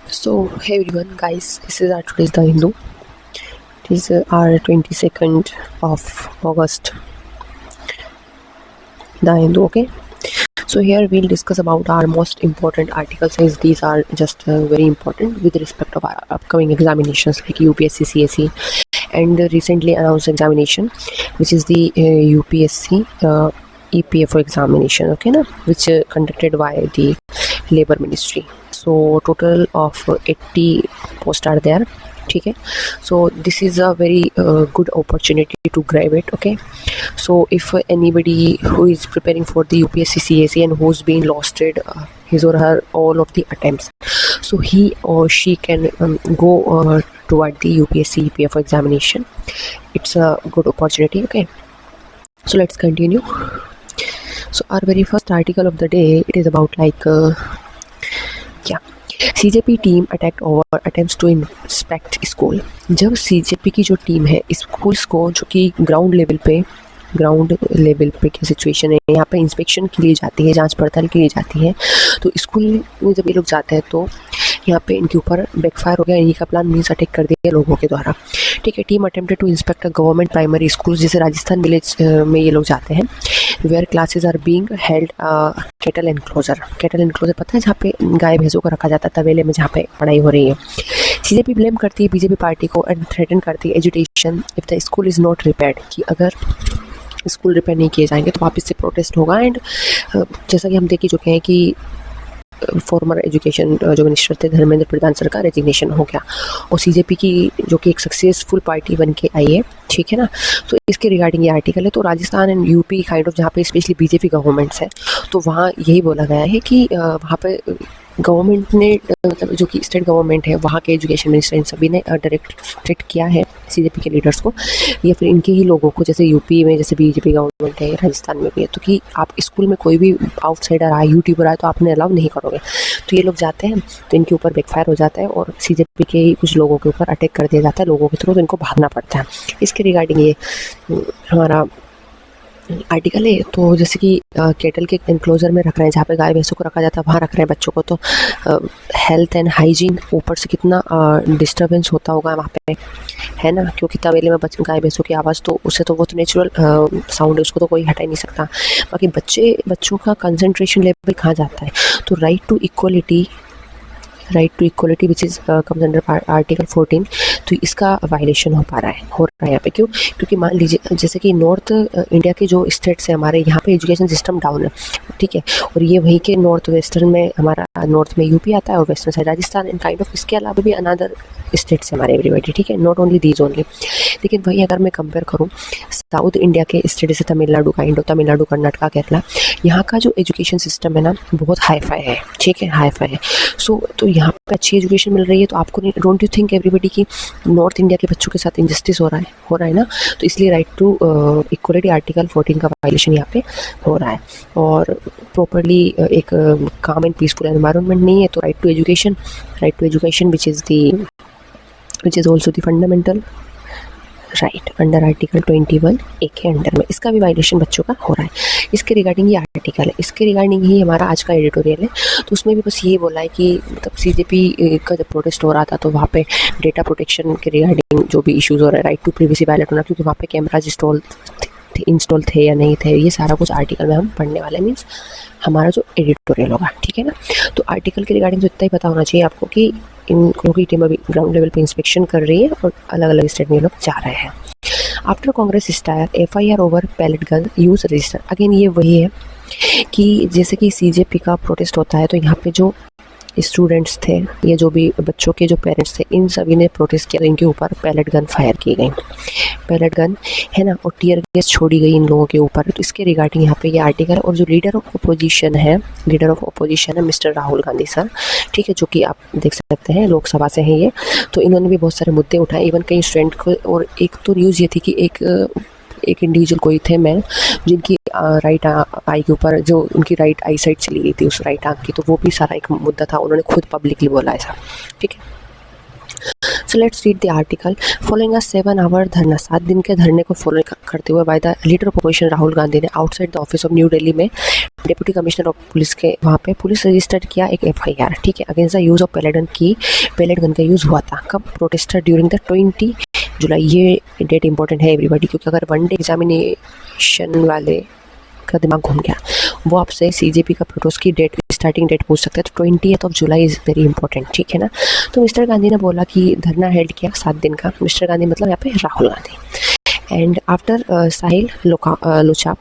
So, hey everyone, guys, this is our today's The Hindu. It is our 22nd of August, The Hindu, okay? So, here we'll discuss about our most important articles, since these are just very important with respect of our upcoming examinations like UPSC, CSE, and the recently announced examination, which is the UPSC EPFO examination, okay, na? Which conducted by the Labor Ministry. So total of 80 posts are there. ठीक है, so this is a very good opportunity to grab it. Okay, so if anybody who is preparing for the UPSC CSE and who's been lost his or her all of the attempts, so he or she can go toward the UPSC EPFO examination. It's a good opportunity. Okay, so let's continue. So our very first article of the day, it is about like CJP team attacked over attempts to inspect school. जब CJP की जो team है schools को, जो कि ground level पे क्या situation है, यहाँ पे इंस्पेक्शन के लिए जाती है, जांच पड़ताल के लिए जाती है, तो स्कूल में जब ये लोग जाते हैं तो यहाँ पे इनके ऊपर बैकफायर हो गया। इन्हीं का प्लान मीन्स अटैक कर दिया लोगों के द्वारा। ठीक है, team attempted to inspect government primary school, जैसे राजस्थान विलेज में ये लोग जाते हैं, where classes are being held cattle enclosure. Cattle enclosure पता है, जहाँ पे गाय भैंसों को रखा जाता है तबेले में, जहाँ पे पढ़ाई हो रही है। CJP ब्लेम करती है बीजेपी पार्टी को एंड थ्रेटन करती है education if the school is not repaired, कि अगर स्कूल रिपेयर नहीं किए जाएंगे तो वापस से प्रोटेस्ट होगा। एंड जैसा कि हम देख ही चुके हैं कि फॉर्मर एजुकेशन जो मिनिस्टर थे धर्मेंद्र प्रधान सर का रेजिग्नेशन हो गया, और CJP की जो कि एक सक्सेसफुल पार्टी बन के आई है। ठीक है ना, तो इसके रिगार्डिंग ये आर्टिकल है। तो Rajasthan and UP kind of जहाँ पे स्पेशली बीजेपी गवर्नमेंट्स है, तो वहाँ यही बोला गया है कि वहाँ पे गवर्नमेंट ने मतलब जो कि स्टेट गवर्नमेंट है, वहाँ के एजुकेशन मिनिस्टर इन सभी ने डायरेक्ट किया है CJP के लीडर्स को या फिर इनके ही लोगों को, जैसे यूपी में जैसे बीजेपी गवर्नमेंट है, राजस्थान में भी है, तो कि आप स्कूल में कोई भी आउटसाइडर आए, यूट्यूबर आए, तो आपने अलाउ नहीं करोगे। तो ये लोग जाते हैं तो इनके ऊपर बैकफायर हो जाता है और CJP के ही कुछ लोगों के ऊपर अटैक कर दिया जाता है लोगों के थ्रू, तो इनको भागना पड़ता है। इसके रिगार्डिंग ये हमारा आर्टिकल है। तो जैसे कि केटल के एनक्लोजर में रख रहे हैं, जहाँ पे गाय भैंसों को रखा जाता है, वहाँ रख रहे हैं बच्चों को, तो हेल्थ एंड हाइजीन ऊपर से कितना डिस्टर्बेंस होता होगा वहाँ पे, है ना, क्योंकि तबेले में गाय भैंसों की आवाज़, तो उससे तो वो तो नेचुरल साउंड है, उसको तो कोई हटा ही नहीं सकता। बाकी बच्चों का कंसंट्रेशन लेवल कहाँ जाता है, तो right to equality which is comes under article 14, तो इसका वायलेशन हो रहा है यहाँ पे। क्यों? क्योंकि मान लीजिए जैसे कि नॉर्थ इंडिया के जो स्टेट्स हैं हमारे, यहाँ पे एजुकेशन सिस्टम डाउन है, ठीक है, और ये वहीं के नॉर्थ वेस्टर्न में, हमारा नॉर्थ में यूपी आता है और western side Rajasthan and kind of, इसके अलावा भी अनदर स्टेट्स हमारे एवरीबडी, ठीक है, नॉट ओनली दीज ओनली। लेकिन वही अगर मैं कंपेयर करूँ साउथ इंडिया के स्टेट जैसे तमिलनाडु, कर्नाटका, केरला, यहाँ का जो एजुकेशन सिस्टम है ना, बहुत हाई फाई है। ठीक है, हाई फाई है। सो तो यहाँ पे अच्छी एजुकेशन मिल रही है, तो आपको डोंट यू थिंक एवरीबडी की नॉर्थ इंडिया के बच्चों के साथ इंजस्टिस हो रहा है ना, तो इसलिए राइट टू इक्वलिटी आर्टिकल 14 का वायलेशन यहाँ पे हो रहा है, और प्रॉपरली एक काम एंड पीसफुल एनवायरनमेंट नहीं है। तो right to education which is also the fundamental right under article 21 A के अंडर में, इसका भी वायलेशन बच्चों का हो रहा है। इसके रिगार्डिंग ये आर्टिकल है, इसके रिगार्डिंग ही हमारा आज का एडिटोरियल है। तो उसमें भी बस यही बोला है कि मतलब CJP का जब प्रोटेस्ट हो रहा था, तो वहाँ पे डेटा प्रोटेक्शन के रिगार्डिंग जो भी इश्यूज़ हो रहे हैं, राइट टू प्रिवेसी वायलेट होना, क्योंकि वहाँ पे कैमराज इंस्टॉल थे या नहीं थे, ये सारा कुछ आर्टिकल में हम पढ़ने वाले, मीन्स हमारा जो एडिटोरियल होगा। ठीक है ना, तो आर्टिकल के रिगार्डिंग तो इतना ही पता होना चाहिए आपको कि इन लोगों की टीम अभी ग्राउंड लेवल पे इंस्पेक्शन कर रही है और अलग अलग स्टेट में लोग जा रहे हैं। After Congress stair FIR over pellet gun use register, again ये वही है कि जैसे कि CJP का प्रोटेस्ट होता है, तो यहाँ पे जो स्टूडेंट्स थे, ये जो भी बच्चों के जो पेरेंट्स थे, इन सभी ने प्रोटेस्ट किया, तो इनके ऊपर पैलेट गन फायर की गई, पैलेट गन है ना, और टीयर गैस छोड़ी गई इन लोगों के ऊपर। तो इसके रिगार्डिंग यहाँ पे ये आर्टिकल, और जो लीडर ऑफ अपोजिशन है मिस्टर राहुल गांधी सर, ठीक है, जो कि आप देख सकते हैं लोकसभा से हैं ये, तो इन्होंने भी बहुत सारे मुद्दे उठाए, इवन कई स्टूडेंट को, और एक तो न्यूज़ ये थी कि एक इंडिविजुअल कोई थे मैन, जिनकी राइट आई के ऊपर जो उनकी राइट आई साइड चली गई थी, उस राइट आंख की, तो वो भी सारा एक मुद्दा था, उन्होंने खुद पब्लिकली बोला ऐसा। ठीक है, so let's read the article. Following a 7 hour dharna, 7 दिन के धरने को फॉलो करते हुए by the leader of opposition Rahul Gandhi ने outside the office of new Delhi में डिप्टी कमिश्नर ऑफ पुलिस के वहाँ पे पुलिस रजिस्टर किया एक FIR, ठीक है, against the use of palette gun का यूज़ हुआ था। कब? प्रोटेस्टर ड्यूरिंग द 20 जुलाई। ये डेट इंपॉर्टेंट है एवरीबॉडी, क्योंकि अगर वन डे एग्जामिनेशन वाले का दिमाग घूम गया, वो आपसे CJP का प्रोटेस्ट की डेट, स्टार्टिंग डेट पूछ सकते हैं। तो 20th July is very important, ठीक है ना। तो मिस्टर गांधी ने बोला कि धरना हेल्ड किया 7 दिन का। मिस्टर गांधी मतलब यहाँ पे Rahul Gandhi. And after Sahil Locha,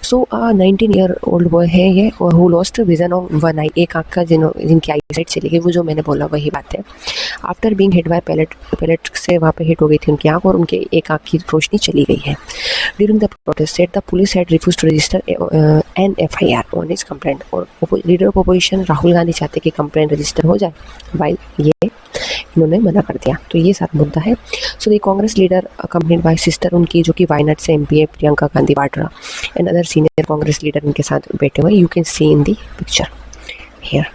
so 19-year-old boy है ये, who lost vision of one eye, एक आँख का जिनकी आई साइड चली गई, वो जो मैंने बोला वही बात है। After being hit by pellet से वहाँ पे हिट हो गई थी उनकी आँख, और उनके एक आँख की रोशनी चली गई है। During the protest set the police had refuse to register an FIR on his complaint, और leader of opposition Rahul Gandhi चाहते कि कंप्लेंट रजिस्टर हो जाए, वाइल ये इन्होंने मना कर दिया। तो ये सारा मुद्दा है। So the Congress leader accompanied by sister उनकी, जो कि वायनाड से MP है, Priyanka Gandhi Vadra, and other senior Congress leader उनके साथ बैठे हुए। You can see in the picture here,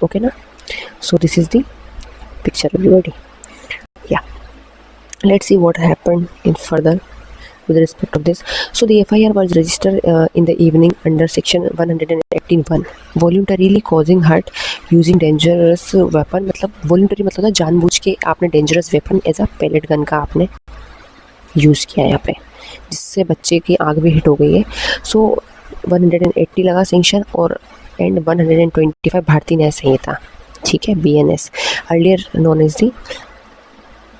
okay ना। So this is the picture everybody, yeah let's see what happened in further with respect of this. So the FIR was registered in the evening under section 118(1), voluntarily causing hurt using dangerous weapon। मतलब voluntary मतलब था जानबूझ के आपने dangerous weapon as a pellet gun का आपने use किया यहाँ पे, जिससे बच्चे की आँख भी हिट हो गई है। सो 180 लगा सेंक्शन, और एंड 125 भारतीय न्याय संहिता, ठीक है, BNS, earlier known as the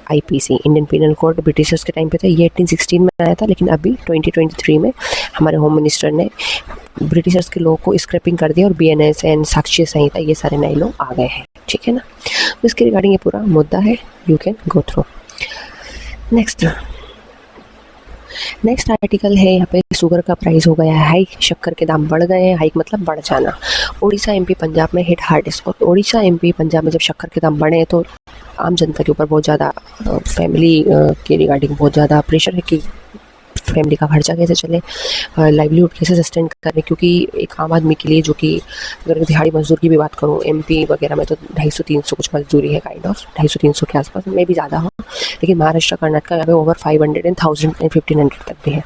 IPC, Indian penal code, Britishers के टाइम पे था। ये 1816 में आया था, लेकिन अभी 2023 में हमारे होम मिनिस्टर ने ब्रिटिशर्स के लॉ को स्क्रैपिंग कर दिया, और BNS एंड साक्ष्य संहिता ये सारे नए लॉ आ गए हैं, ठीक है ना। तो इसके रिगार्डिंग ये पूरा मुद्दा है, you can go through. Next article है, यहाँ पे शुगर का प्राइस हो गया है हाइक, शक्कर के दाम बढ़ गए हैं। हाइक मतलब बढ़ जाना। उड़ीसा MP पंजाब में हिट हार्डेस्ट, और उड़ीसा MP पंजाब में जब शक्कर के दाम बढ़े तो आम जनता के ऊपर बहुत ज़्यादा फैमिली के रिगार्डिंग बहुत ज़्यादा प्रेशर है कि फैमिली का खर्चा कैसे चले, लाइवलीहुड कैसे सस्टेन करें। क्योंकि एक आम आदमी के लिए, जो कि अगर दिहाड़ी मजदूर की भी बात करूँ, MP वगैरह में तो 250-300 कुछ मजदूरी है, काइंड ऑफ 250-300 के आसपास में भी ज़्यादा हो, लेकिन महाराष्ट्र कर्नाटक यहाँ पे ओवर 500 and 1000 and 1500 तक भी है।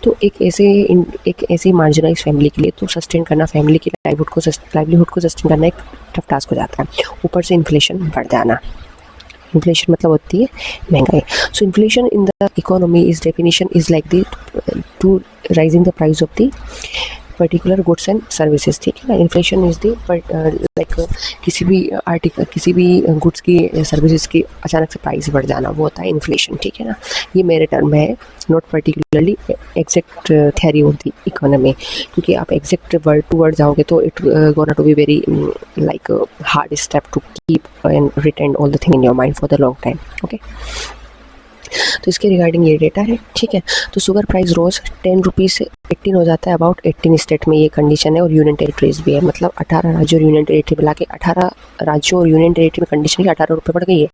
तो एक ऐसी मार्जिनाइज फैमिली के लिए तो सस्टेन करना, फैमिली की लाइवलीहुड को सस्टेन करना एक टफ टास्क हो जाता है। ऊपर से इन्फ्लेशन बढ़ जाना, इन्फ्लेशन मतलब होती है महंगाई। सो inflation in the economy is definition is like the two rising the price of the particular goods and services, ठीक है ना। इन्फ्लेशन इज द लाइक किसी भी गुड्स की सर्विसेज की अचानक से प्राइस बढ़ जाना, वो होता है इन्फ्लेशन, ठीक है ना। ये मेरे टर्म में है, not particularly exact theory of the economy, क्योंकि आप एग्जैक्ट वर्ड टू वर्ड जाओगे तो it gonna to be very like hard step to keep and retain all the thing in your mind for the long time, okay. तो इसके regarding ये data है, ठीक है। तो शुगर प्राइस रोज 10 rupees से 18 हो जाता है, अबाउट 18 स्टेट में ये कंडीशन है, और यूनियन टेरिटरीज भी है। मतलब 18 राज्यों और यूनियन टेरिटरी मिला के 18 राज्यों और यूनियन टेरिटरी में कंडीशन की 18 रुपये बढ़ गई है।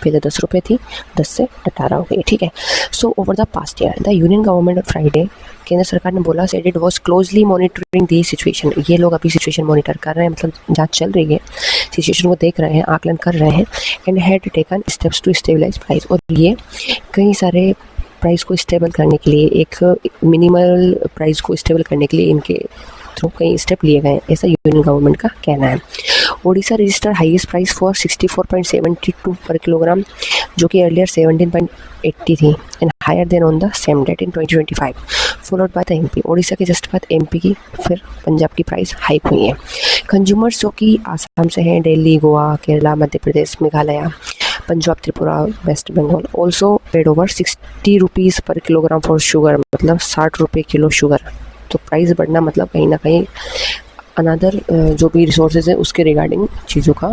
पहले 10 रुपये थी, 10 से 18 हो गई, ठीक है। So over the past year the union government Friday, केंद्र सरकार ने बोला, said it was closely monitoring the situation. ये लोग अभी सिचुएशन मॉनिटर कर रहे हैं, मतलब जांच चल रही है, सिचुएशन को देख रहे हैं, आकलन कर रहे हैं। And had taken steps to stabilize price, और ये कई सारे प्राइस को स्टेबल करने के लिए, एक मिनिमल प्राइस को स्टेबल करने के लिए इनके थ्रू कई स्टेप लिए गए, ऐसा यूनियन गवर्नमेंट का कहना है। Odisha register highest price for 64.72 पर किलोग्राम, जो कि अर्लियर 17.80 थी, and higher than on the same date in 2025, followed by the MP। Odisha के जस्ट बाद MP की, फिर पंजाब की प्राइस हाइक हुई है। कंज्यूमर्स जो कि आसाम से हैं, Delhi, Goa, Kerala, Madhya Pradesh, Meghalaya, Punjab, Tripura, West Bengal, also paid over 60 rupees per kilogram for sugar, मतलब 60 रुपये किलो शुगर। तो प्राइस बढ़ना मतलब कहीं ना कहीं अनदर जो भी रिसोर्सेज है उसके रिगार्डिंग चीज़ों का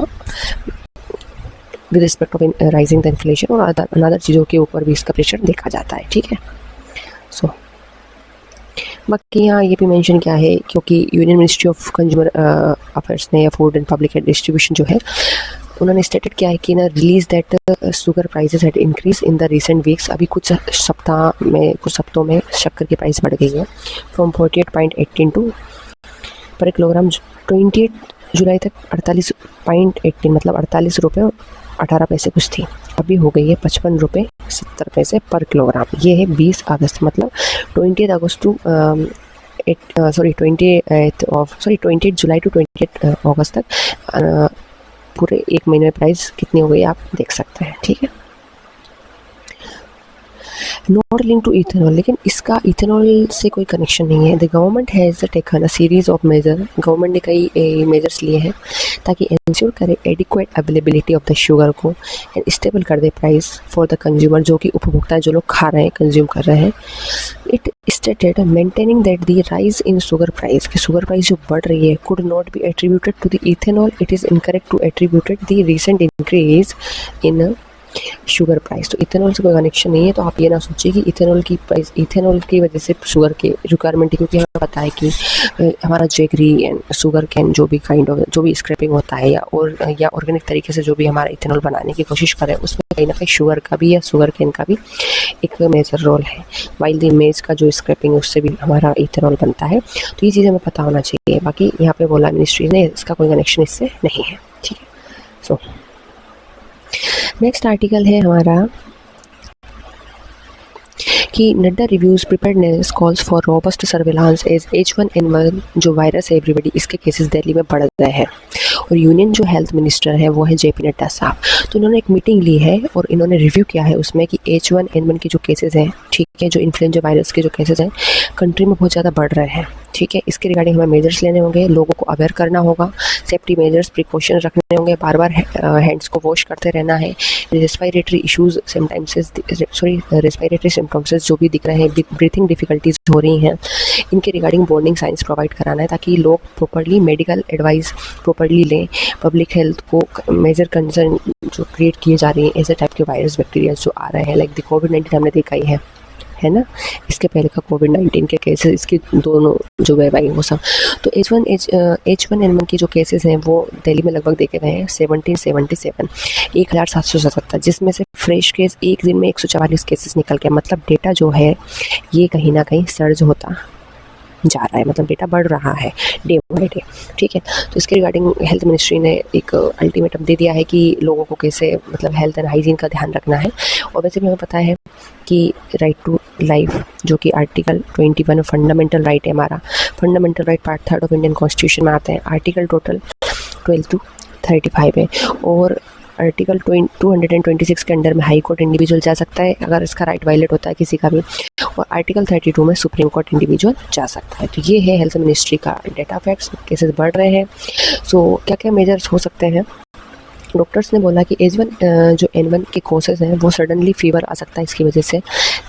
with respect of rising the inflation, और अनदर चीज़ों के ऊपर भी इसका प्रेशर देखा जाता है, ठीक है। सो बाकी यहाँ ये भी मेंशन क्या है, क्योंकि union ministry of consumer affairs ने, या फूड एंड पब्लिक डिस्ट्रीब्यूशन जो है, उन्होंने स्टेटेड किया है कि ना release that sugar prices had increase in the recent weeks. अभी कुछ हफ्तों में शक्कर की प्राइस बढ़ गई है, फ्रॉम 48.18 पर किलोग्राम 28 जुलाई तक 48.18, मतलब 48 रुपये 18 पैसे कुछ थी, अभी हो गई है 55 रुपये 70 पैसे पर किलोग्राम। ये है 20 अगस्त, मतलब 20 अगस्त टू 28 जुलाई टू 28 अगस्त तक पूरे एक महीने में प्राइस कितनी हो गई आप देख सकते हैं। ठीक है, नॉट लिंक टू इथेनॉल, लेकिन इसका इथेनॉल से कोई कनेक्शन नहीं है। The government has taken a series of measure, government ने कई मेजर्स लिए हैं ताकि इंश्योर करे adequate availability of the sugar को एंड स्टेबल कर दे प्राइस फॉर द कंज्यूमर, जो कि उपभोक्ता जो लोग खा रहे हैं, कंज्यूम कर रहे हैं। It stated maintaining that the rise in sugar price, कि शुगर प्राइस जो बढ़ रही है could not be attributed to the ethanol, it is incorrect to attributed the recent increase in sugar price. तो इथेनॉल से कोई कनेक्शन नहीं है, तो आप ये ना सोचिए कि इथेनॉल की प्राइस, इथेनॉल की वजह से शुगर के रिक्वायरमेंट है, क्योंकि हमें पता है कि हमारा जेगरी एंड शुगर कैन जो भी काइंड ऑफ जो भी स्क्रैपिंग होता है या ऑर्गेनिक तरीके से जो भी हमारा इथेनॉल बनाने की कोशिश करें, उसमें कहीं ना कहीं शुगर का भी या शुगर कैन का भी एक मेजर रोल है। वाइल द मेज का जो स्क्रैपिंग है उससे भी हमारा इथेनॉल बनता है। तो ये चीज़ हमें पता होना चाहिए। बाकी यहाँ पे बोला मिनिस्ट्री ने इसका कोई कनेक्शन इससे नहीं है। ठीक है, सो नेक्स्ट आर्टिकल है हमारा कि Nadda reviews preparedness calls for robust surveillance as H1N1 जो वायरस है एवरीबडी, इसके केसेस दिल्ली में बढ़ गए हैं। और यूनियन जो हेल्थ मिनिस्टर है वो है JP नड्डा साहब, तो इन्होंने एक मीटिंग ली है और इन्होंने रिव्यू किया है उसमें कि H1N1 के जो केसेस हैं, ठीक है, जो इन्फ्लुएंजा वायरस के जो केसेस हैं कंट्री में बहुत ज़्यादा बढ़ रहे हैं। ठीक है, इसके रिगार्डिंग हमें मेजर्स लेने होंगे, लोगों को अवेयर करना होगा, सेफ्टी मेजर्स प्रिकॉशन रखने होंगे, बार बार हैंड्स को वॉश करते रहना है। रेस्पिरेटरी इश्यूज़ रेस्पिरेटरी सिम्टम्स जो भी दिख रहे हैं, ब्रीथिंग डिफ़िकल्टीज हो रही हैं, इनके रिगार्डिंग वार्निंग साइंस प्रोवाइड कराना है ताकि लोग प्रॉपर्ली मेडिकल एडवाइस प्रॉपर्ली लें। पब्लिक हेल्थ को मेजर कंसर्न जो क्रिएट किए जा रही हैं ऐसे टाइप के वायरस बैक्टीरिया जो आ रहे हैं, लाइक द कोविड-19 हमने देखा ही है ना, इसके पहले का कोविड-19 के केसेस, इसके दोनों जो वेब आई वो सब। तो H1N1 के जो केसेस हैं वो दिल्ली में लगभग देखे गए हैं 1777, जिसमें से फ्रेश केस एक दिन में 144 केसेस निकल के, मतलब डेटा जो है ये कहीं ना कहीं सर्ज होता जा रहा है, मतलब डेटा बढ़ रहा है डे बाई डे। ठीक है, तो इसके रिगार्डिंग हेल्थ मिनिस्ट्री ने एक अल्टीमेटम दे दिया है कि लोगों को कैसे मतलब हेल्थ एंड हाइजीन का ध्यान रखना है। और वैसे भी हमें पता है कि राइट टू लाइफ जो कि आर्टिकल 21 फंडामेंटल राइट है हमारा, fundamental right part 3 of Indian constitution में आते हैं। आर्टिकल टोटल 12 to 35 है और आर्टिकल 226 के अंडर में हाई कोर्ट इंडिविजुअल जा सकता है अगर इसका राइट वायलेट होता है किसी का भी, और आर्टिकल 32 में सुप्रीम कोर्ट इंडिविजुअल जा सकता है। तो ये है हेल्थ मिनिस्ट्री का डेटा फैक्ट्स, केसेस बढ़ रहे हैं। सो क्या क्या मेजर्स हो सकते हैं, डॉक्टर्स ने बोला कि जो N1 के कोसेस हैं वो सडनली फीवर आ सकता है इसकी वजह से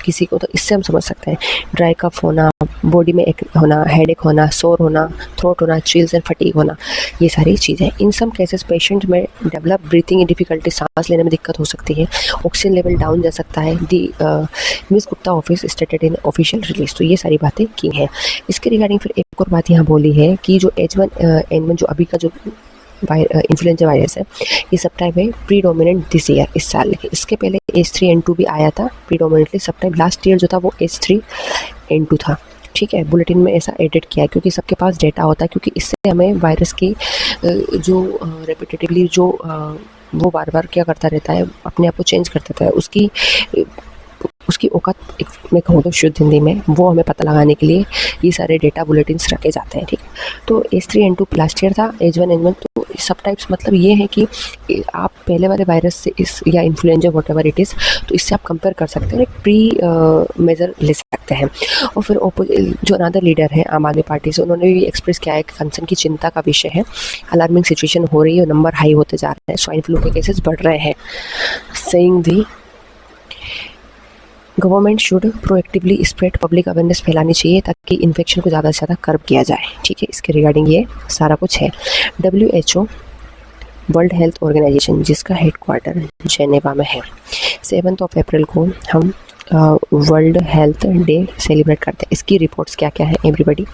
किसी को, तो इससे हम समझ सकते हैं ड्राई कफ होना, बॉडी में एक होना, हेडेक होना, सोर होना, थ्रोट होना, चिल्स एंड फटीग होना, ये सारी चीज़ें। इन सम केसेस पेशेंट में डेवलप ब्रीथिंग डिफिकल्टी, सांस लेने में दिक्कत हो सकती है, ऑक्सीजन लेवल डाउन जा सकता है। Miss Gupta office stated in official release. तो ये सारी बातें की हैं। इसके रिगार्डिंग फिर एक और बात यहाँ बोली है कि जो H1N1 जो अभी का जो इन्फ्लुएंजा वायरस है ये सब टाइप है प्रीडोमिनेंट दिस ईयर, इस साल। इसके पहले H3N2 भी आया था प्रीडोमिनेंटली सब टाइप, लास्ट ईयर जो था वो H3N2 था। ठीक है, बुलेटिन में ऐसा एडिट किया है क्योंकि सबके पास डेटा होता है, क्योंकि इससे हमें वायरस की जो रेपिटेटिवली जो वो बार बार क्या करता रहता है, अपने आप को चेंज करता रहता है, उसकी औकात मैं कहूँ तो शुद्ध हिंदी में वो हमें पता लगाने के लिए ये सारे डेटा बुलेटिन्स रखे जाते हैं। ठीक है, तो H3N2 लास्ट ईयर था, H1N1 तो सब टाइप्स, मतलब ये है कि आप पहले वाले वायरस से इस या influenza what ever it is, तो इससे आप कंपेयर कर सकते हैं, एक प्री मेजर ले सकते हैं। और फिर जो अनदर लीडर है आम आदमी पार्टी से, उन्होंने भी एक्सप्रेस किया है कि कंसर्न की चिंता का विषय है, अलार्मिंग सिचुएशन हो रही है, नंबर हाई होते जा रहे हैं, स्वाइन फ्लू के केसेस बढ़ रहे हैं, saying the government should proactively spread, public awareness फैलानी चाहिए ताकि इन्फेक्शन को ज़्यादा से ज़्यादा कर्ब किया जाए। ठीक है, इसके रिगार्डिंग ये सारा कुछ है। WHO वर्ल्ड हेल्थ ऑर्गेनाइजेशन जिसका हेडक्वार्टर जेनेवा में है, 7 अप्रैल को हम वर्ल्ड हेल्थ डे सेलिब्रेट करते हैं। इसकी रिपोर्ट्स क्या क्या है एवरीबडी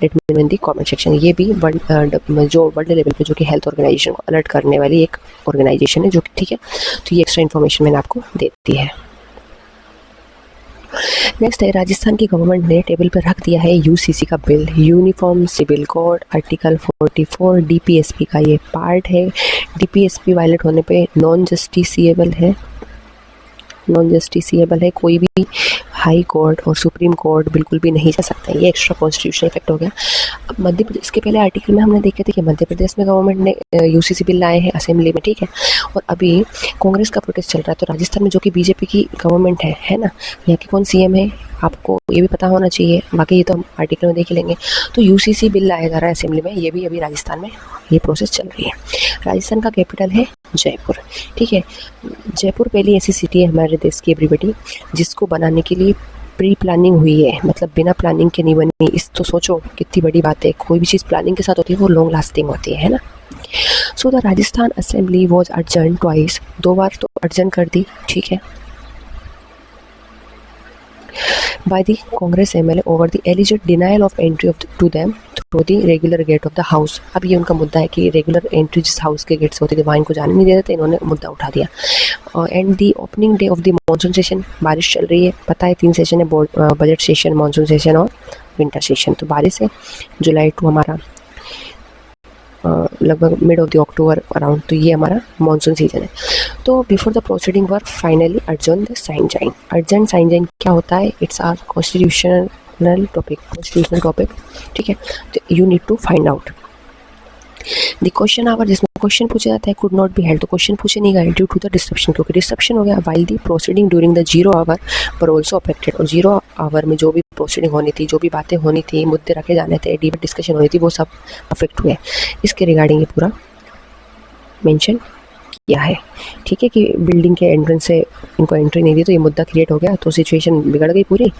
लेट मी नो इन दी कमेंट सेक्शन। ये भी जो वर्ल्ड लेवल पे जो कि हेल्थ ऑर्गेनाइजेशन को अलर्ट करने वाली एक ऑर्गेनाइजेशन है जो कि, ठीक है, तो ये एक्स्ट्रा इन्फॉर्मेशन मैंने आपको दे दी है। नेक्स्ट है, राजस्थान की गवर्नमेंट ने टेबल पर रख दिया है यूसीसी का bill, uniform civil code, article 44 DPSP का ये पार्ट है। डीपीएसपी वायलेट होने पे नॉन जस्टिसिएबल है, कोई भी हाई कोर्ट और सुप्रीम कोर्ट बिल्कुल भी नहीं जा सकता है। ये एक्स्ट्रा कॉन्स्टिट्यूशनल इफेक्ट हो गया। अब मध्य प्रदेश, इसके पहले आर्टिकल में हमने देखे थे कि मध्य प्रदेश में गवर्नमेंट ने यूसीसी बिल लाए हैं असेंबली में, ठीक है, और अभी कांग्रेस का प्रोटेस्ट चल रहा है। तो राजस्थान में जो कि बीजेपी की गवर्नमेंट है ना, यहाँ के कौन सीएम है आपको ये भी पता होना चाहिए, बाकी ये तो हम आर्टिकल में देख ही लेंगे। तो यूसीसी बिल लाया जा रहा है असेंबली में, ये भी अभी राजस्थान में ये प्रोसेस चल रही है। राजस्थान का कैपिटल है जयपुर, ठीक है। जयपुर पहली ऐसी सिटी है हमारे देश की एवरीबडी जिसको बनाने के लिए प्री प्लानिंग हुई है, मतलब बिना प्लानिंग के नहीं बनी। इस तो सोचो कितनी बड़ी बात है, कोई भी चीज़ प्लानिंग के साथ होती है वो लॉन्ग लास्टिंग होती है ना। So the Rajasthan assembly was urgent twice, 2 बार तो अर्जेंट कर दी, ठीक है, by the Congress MLA over the alleged denial of entry to them through the regular gate of the house। अब ये उनका मुद्दा है कि रेगुलर एंट्री जिस हाउस के गेट से होती थी वहाँ इनको जाने नहीं दे रहे थे, इन्होंने मुद्दा उठा दिया। And the opening day of the monsoon session, बारिश चल रही है, पता है 3 सेशन है, बजट सेशन, मानसून सेशन और विंटर सेशन। तो बारिश है जुलाई टू हमारा लगभग mid of the October around, तो ये हमारा मानसून सीजन है। तो before the proceeding were finally adjourned the sine जाइन। अर्जेंट साइन जाइन क्या होता है? इट्स आर कॉन्स्टिट्यूशनल टॉपिक, ठीक है। तो you need to find out the question hour, जिसमें क्वेश्चन पूछा जाता है, कुड नॉट बी हेल्ड, तो क्वेश्चन पूछे नहीं गए ड्यू टू द डिस्ट्रप्शन, क्योंकि डिस्ट्रप्शन हो गया। While the proceeding during the 0 hour पर ऑल्सो अफेक्टेड, और 0 आवर में जो भी प्रोसीडिंग होनी थी, जो भी बातें होनी थी, मुद्दे रखे जाने थे, डिबेट डिस्कशन होनी थी, वो सब अफेक्ट हुए। इसके रिगार्डिंग ये पूरा मेंशन किया है, ठीक है, कि बिल्डिंग के एंट्रेंस से इनको एंट्री नहीं दी तो ये मुद्दा क्रिएट हो गया, तो सिचुएशन बिगड़ गई पूरी।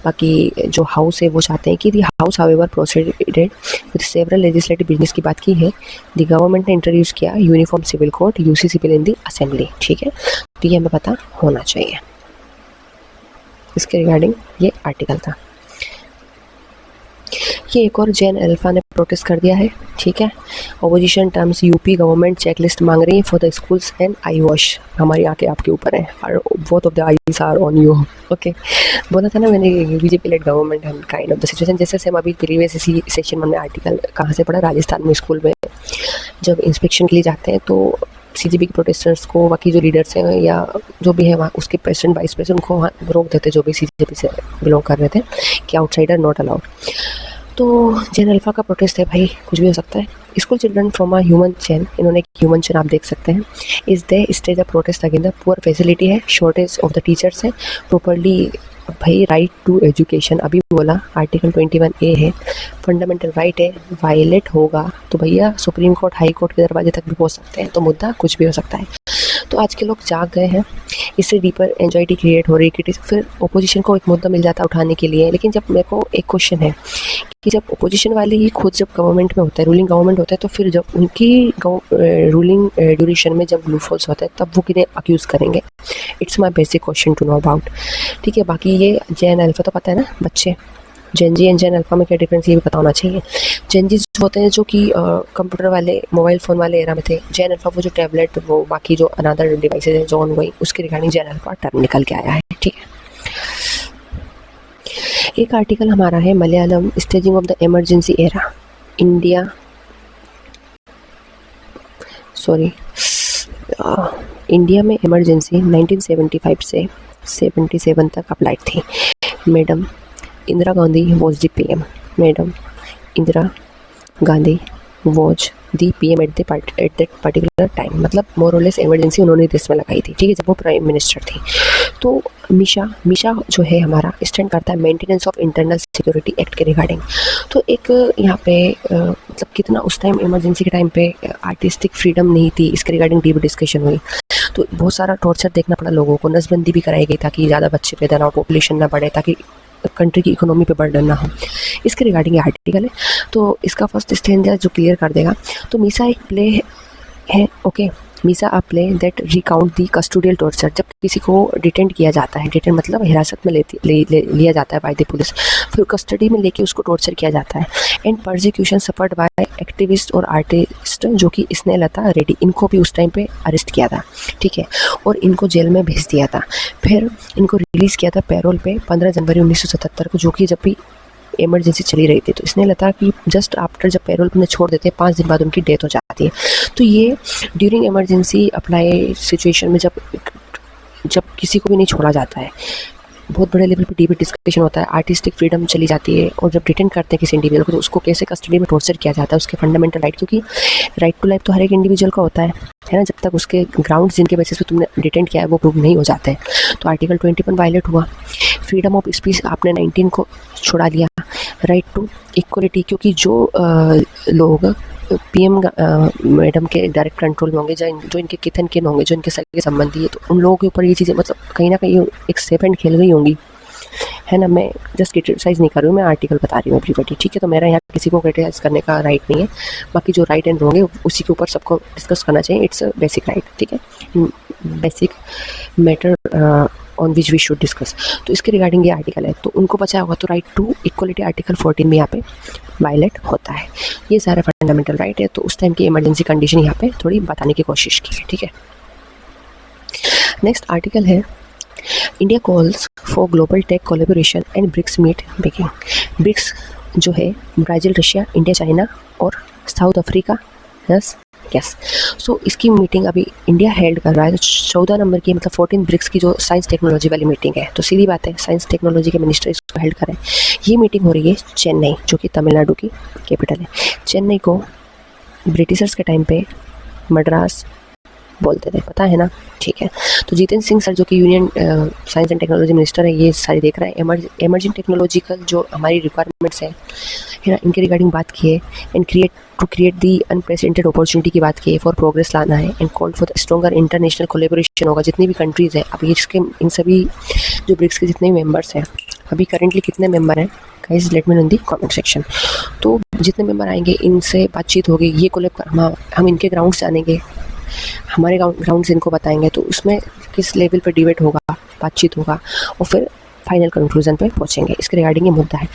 बाकी जो हाउस है वो चाहते हैं कि the house however proceeded with several legislative business की बात की है। दी गवर्नमेंट ने इंट्रोड्यूस किया uniform civil code UCC bill in the assembly, ठीक है, तो ये हमें पता होना चाहिए। इसके रिगार्डिंग ये आर्टिकल था। ये एक और जैन अल्फा ने प्रोटेस्ट कर दिया है, ठीक है। Opposition terms, UP government checklist मांग रही है for the schools and eye wash, हमारी आंखें आपके ऊपर हैं और both of the eyes are on you, okay. बोला था ना मैंने, BJP led government and kind of the situation. जैसे हम अभी प्रीवियस इसी सेशन में हमने आर्टिकल कहाँ से पढ़ा, राजस्थान में स्कूल में जब इंस्पेक्शन के लिए जाते हैं तो सीजेपी के प्रोटेस्टर्स को, बाकी जो लीडर्स हैं या जो भी है वहाँ उसके प्रेसिडेंट वाइस प्रेसिडेंट उनको वहाँ रोक देते जो भी सीजेपी से बिलोंग कर रहे थे कि आउटसाइडर नॉट अलाउड। तो जैन अल्फा का प्रोटेस्ट है भाई, कुछ भी हो सकता है। School children from a human chain, इन्होंने ह्यूमन चैन आप देख सकते हैं। Is they stage a protest against the poor facility है, शॉर्टेज ऑफ द टीचर्स है, प्रॉपरली भाई राइट टू एजुकेशन अभी बोला आर्टिकल 21A है, फंडामेंटल राइट है, वायलेट होगा तो भैया सुप्रीम कोर्ट हाई कोर्ट के दरवाजे तक भी पहुंच सकते हैं, तो मुद्दा कुछ भी हो सकता है। तो आज के लोग जाग गए हैं, इससे डीपर एंजाइटी क्रिएट हो रही है। फिर ओपोजिशन को एक मुद्दा मिल जाता है उठाने के लिए, लेकिन जब मेरे को एक क्वेश्चन है कि जब ओपोजिशन वाले ही खुद जब गवर्नमेंट में होता है, रूलिंग गवर्नमेंट होता है, तो फिर जब उनकी रूलिंग ड्यूरेशन में जब लूपहोल्स होता है तब वो किन्हें अक्यूज़ करेंगे? It's my basic question to know about, ठीक है। बाकी ये जैन अल्फा तो पता है ना बच्चे, जेन जी एंड जैन अल्फा में क्या डिफरेंस ये भी पता होना चाहिए। जेन जी होते हैं जो कि कंप्यूटर वाले, मोबाइल फ़ोन वाले एरा में थे। जैन अल्फा वो जो टैबलेट, वो बाकी जो अनदर डिवाइसेज हैं जो ऑन गोइंग, उसके रिगार्डिंग जैन अल्फा टर्म निकल के आया है, ठीक है। एक आर्टिकल हमारा है Malayalam staging of the emergency era India, India में इमरजेंसी 1975 से 77 तक अप्लाइड थी। Madam Indira Gandhi was the PM, madam Indira Gandhi was the PM at that particular time, मतलब मोर और लेस इमरजेंसी उन्होंने देश में लगाई थी, ठीक है, जब वो प्राइम मिनिस्टर थी। तो मीशा जो है हमारा स्टैंड करता है maintenance of internal security act के रिगार्डिंग। तो एक यहाँ पे मतलब कितना उस टाइम इमरजेंसी के टाइम पे आर्टिस्टिक फ्रीडम नहीं थी, इसके रिगार्डिंग डीप डिस्कशन हुई। तो बहुत सारा टॉर्चर देखना पड़ा लोगों को, नसबंदी भी कराई गई ताकि ज़्यादा बच्चे पैदा ना हो, पॉपुलेशन ना बढ़े, ताकि कंट्री की इकोनॉमी पे बर्डन ना हो। इसके रिगार्डिंग ये आर्टिकल है, तो इसका फर्स्ट स्टैंड जो क्लियर कर देगा। तो मीसा एक प्ले है, okay, Misa a play that recount the custodial torture, जब किसी को डिटेन किया जाता है, डिटेन मतलब हिरासत में लिया जाता है बाय द पुलिस, फिर कस्टडी में लेके उसको टॉर्चर किया जाता है। And persecution suffered by activist और आर्टिस्ट, जो कि स्नेहलता रेड्डी, इनको भी उस टाइम पे अरेस्ट किया था, ठीक है, और इनको जेल में भेज दिया था। फिर इनको रिलीज़ किया था पैरोल पे 15 जनवरी 1977 को, जो कि जब भी इमरजेंसी चली रही थी। तो स्नेहलता की जस्ट आफ्टर जब पैरोल पे छोड़ देते हैं 5 दिन बाद उनकी डेथ हो जाती है। तो ये ड्यूरिंग इमरजेंसी अप्लाई सिचुएशन में जब किसी को भी नहीं छोड़ा जाता है, बहुत बड़े लेवल पे डीप डिस्कशन होता है, आर्टिस्टिक फ्रीडम चली जाती है, और जब डिटेन करते हैं किसी इंडिविजुअल को तो उसको कैसे कस्टडी में टॉर्चर किया जाता है, उसके फंडामेंटल राइट, क्योंकि राइट टू लाइफ तो हर एक इंडिविजुअल का होता है ना, जब तक उसके ग्राउंड्स जिनके बेसिस पे तुमने डिटेन किया है वो प्रूव नहीं हो जाते हैं। तो आर्टिकल 21 वायलेट हुआ। फ्रीडम ऑफ स्पीच आपने 19 को छुड़ा दिया। राइट टू इक्वलिटी, क्योंकि जो लोग पीएम मैडम के डायरेक्ट कंट्रोल में होंगे, जो इनके किथन किन होंगे, जो इनके सगे संबंधी है, तो उन लोगों के ऊपर ये चीज़ें मतलब कहीं ना कहीं एक सेफ एंड खेल गई होंगी, है ना। मैं जस्ट क्रिटिसाइज़ नहीं कर रही हूँ, मैं आर्टिकल बता रही हूँ एवरीबॉडी, ठीक है। तो मेरा यहाँ किसी को क्रिटिसाइज करने का राइट नहीं है, बाकी जो राइट एंड होंगे उसी के ऊपर सबको डिस्कस करना चाहिए। इट्स अ बेसिक राइट, ठीक है, basic matter on which we should discuss. तो इसके रिगार्डिंग ये आर्टिकल है, तो उनको बचा होगा। तो राइट टू इक्वलिटी आर्टिकल 14 में यहाँ पे वायलेट होता है। ये सारा फंडामेंटल राइट है, तो उस टाइम की इमरजेंसी कंडीशन यहाँ पे थोड़ी बताने की कोशिश की है, ठीक है। नेक्स्ट आर्टिकल है India calls for global tech collaboration and BRICS meet begin. BRICS जो है ब्राज़ील, रशिया, इंडिया, चाइना और साउथ अफ्रीका, यस। सो इसकी मीटिंग अभी इंडिया हेल्ड कर रहा है। तो 14 नंबर की मतलब 14 ब्रिक्स की जो साइंस टेक्नोलॉजी वाली मीटिंग है, तो सीधी बात है साइंस टेक्नोलॉजी के मिनिस्टर इसको हेल्ड करें। ये मीटिंग हो रही है चेन्नई, जो कि तमिलनाडु की कैपिटल है। चेन्नई को ब्रिटिशर्स के टाइम पे मद्रास बोलते थे, पता है ना, ठीक है। तो जितेंद्र सिंह सर, जो कि union science and technology minister है, ये सारी देख रहा है एमर्जिंग टेक्नोलॉजिकल जो हमारी रिक्वायरमेंट्स है ना, इनके रिगार्डिंग बात की है। And create the unprecedented opportunity की बात की है, फॉर प्रोग्रेस लाना है। And called for stronger international collaboration होगा। जितनी भी कंट्रीज़ है अभी इसके, इन सभी जो ब्रिक्स के जितने भी मेम्बर्स हैं, अभी करेंटली कितने मेम्बर हैं गाइस, लेट मी नो इन दी कमेंट सेक्शन। तो जितने मेम्बर आएंगे इनसे बातचीत होगी, ये कोलेब कर, हम इनके ग्राउंड से आनेंगे, हमारे ग्राउंड से इनको बताएंगे, तो उसमें किस लेवल पे डिबेट होगा, बातचीत होगा, और फिर फाइनल कंक्लूजन पे पहुंचेंगे। इसके रिगार्डिंग ये मुद्दा है।